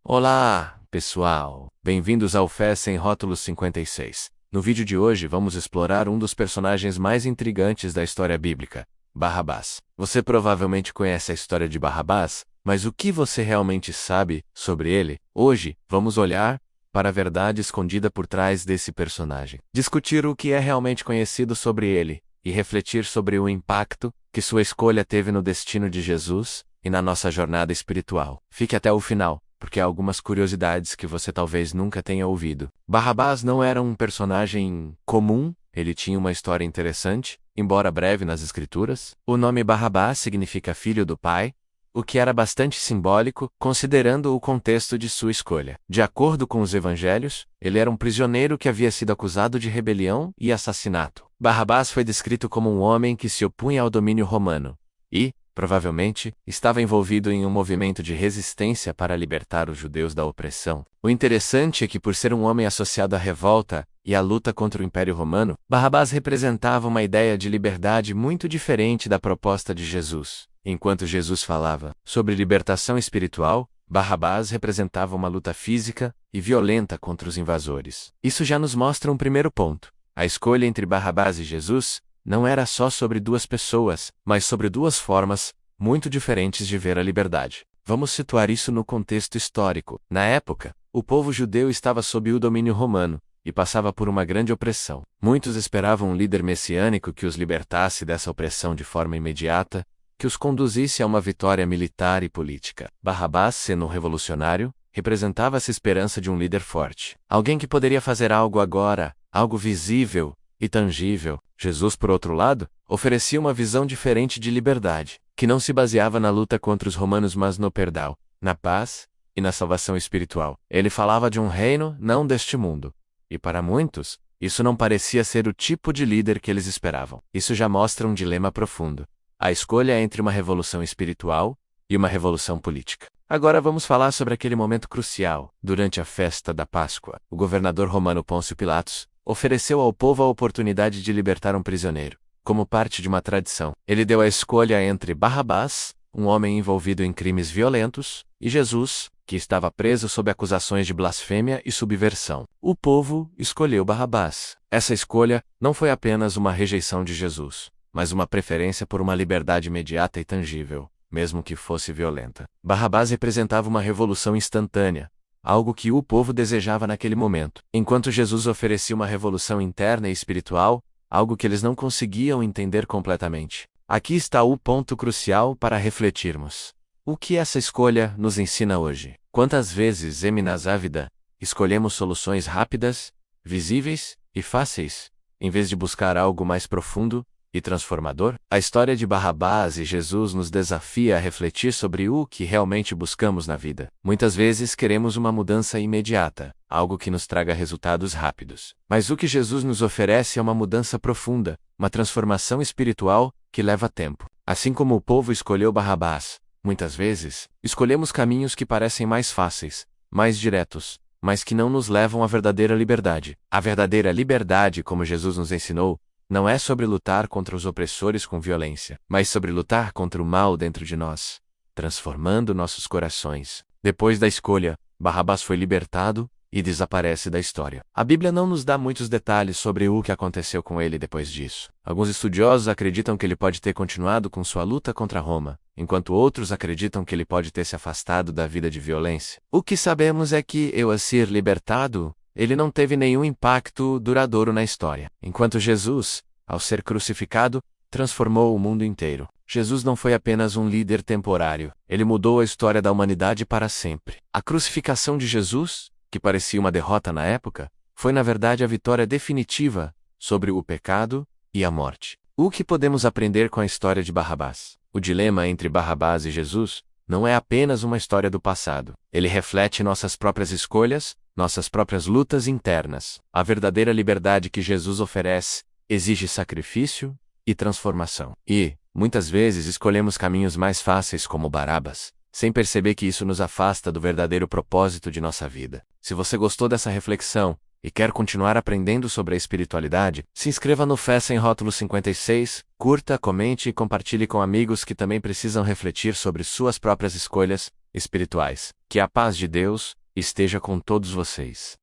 Olá, pessoal! Bem-vindos ao Fé Sem Rótulos 56. No vídeo de hoje vamos explorar um dos personagens mais intrigantes da história bíblica, Barrabás. Você provavelmente conhece a história de Barrabás, mas o que você realmente sabe sobre ele? Hoje, vamos olhar para a verdade escondida por trás desse personagem, discutir o que é realmente conhecido sobre ele e refletir sobre o impacto que sua escolha teve no destino de Jesus e na nossa jornada espiritual. Fique até o final, porque há algumas curiosidades que você talvez nunca tenha ouvido. Barrabás não era um personagem comum, ele tinha uma história interessante, embora breve nas escrituras. O nome Barrabás significa filho do pai, o que era bastante simbólico, considerando o contexto de sua escolha. De acordo com os evangelhos, ele era um prisioneiro que havia sido acusado de rebelião e assassinato. Barrabás foi descrito como um homem que se opunha ao domínio romano e, provavelmente, estava envolvido em um movimento de resistência para libertar os judeus da opressão. O interessante é que, por ser um homem associado à revolta e à luta contra o Império Romano, Barrabás representava uma ideia de liberdade muito diferente da proposta de Jesus. Enquanto Jesus falava sobre libertação espiritual, Barrabás representava uma luta física e violenta contra os invasores. Isso já nos mostra um primeiro ponto. A escolha entre Barrabás e Jesus não era só sobre duas pessoas, mas sobre duas formas muito diferentes de ver a liberdade. Vamos situar isso no contexto histórico. Na época, o povo judeu estava sob o domínio romano e passava por uma grande opressão. Muitos esperavam um líder messiânico que os libertasse dessa opressão de forma imediata, que os conduzisse a uma vitória militar e política. Barrabás, sendo um revolucionário, representava essa esperança de um líder forte. Alguém que poderia fazer algo agora, algo visível e tangível. Jesus, por outro lado, oferecia uma visão diferente de liberdade, que não se baseava na luta contra os romanos mas no perdão, na paz e na salvação espiritual. Ele falava de um reino não deste mundo. E para muitos, isso não parecia ser o tipo de líder que eles esperavam. Isso já mostra um dilema profundo. A escolha é entre uma revolução espiritual e uma revolução política. Agora vamos falar sobre aquele momento crucial. Durante a festa da Páscoa, o governador romano Pôncio Pilatos ofereceu ao povo a oportunidade de libertar um prisioneiro, como parte de uma tradição. Ele deu a escolha entre Barrabás, um homem envolvido em crimes violentos, e Jesus, que estava preso sob acusações de blasfêmia e subversão. O povo escolheu Barrabás. Essa escolha não foi apenas uma rejeição de Jesus, mas uma preferência por uma liberdade imediata e tangível, mesmo que fosse violenta. Barrabás representava uma revolução instantânea, algo que o povo desejava naquele momento, enquanto Jesus oferecia uma revolução interna e espiritual, algo que eles não conseguiam entender completamente. Aqui está o ponto crucial para refletirmos. O que essa escolha nos ensina hoje? Quantas vezes, na vida, escolhemos soluções rápidas, visíveis e fáceis, em vez de buscar algo mais profundo e transformador? A história de Barrabás e Jesus nos desafia a refletir sobre o que realmente buscamos na vida. Muitas vezes queremos uma mudança imediata, algo que nos traga resultados rápidos. Mas o que Jesus nos oferece é uma mudança profunda, uma transformação espiritual que leva tempo. Assim como o povo escolheu Barrabás, muitas vezes, escolhemos caminhos que parecem mais fáceis, mais diretos, mas que não nos levam à verdadeira liberdade. A verdadeira liberdade, como Jesus nos ensinou, não é sobre lutar contra os opressores com violência, mas sobre lutar contra o mal dentro de nós, transformando nossos corações. Depois da escolha, Barrabás foi libertado e desaparece da história. A Bíblia não nos dá muitos detalhes sobre o que aconteceu com ele depois disso. Alguns estudiosos acreditam que ele pode ter continuado com sua luta contra Roma, enquanto outros acreditam que ele pode ter se afastado da vida de violência. O que sabemos é que, ao ser libertado, ele não teve nenhum impacto duradouro na história. Enquanto Jesus, ao ser crucificado, transformou o mundo inteiro. Jesus não foi apenas um líder temporário. Ele mudou a história da humanidade para sempre. A crucificação de Jesus, que parecia uma derrota na época, foi na verdade a vitória definitiva sobre o pecado e a morte. O que podemos aprender com a história de Barrabás? O dilema entre Barrabás e Jesus não é apenas uma história do passado. Ele reflete nossas próprias escolhas, nossas próprias lutas internas. A verdadeira liberdade que Jesus oferece exige sacrifício e transformação. E, muitas vezes, escolhemos caminhos mais fáceis como Barrabás, sem perceber que isso nos afasta do verdadeiro propósito de nossa vida. Se você gostou dessa reflexão e quer continuar aprendendo sobre a espiritualidade, se inscreva no Fé Sem Rótulos 56, curta, comente e compartilhe com amigos que também precisam refletir sobre suas próprias escolhas espirituais. Que a paz de Deus esteja com todos vocês.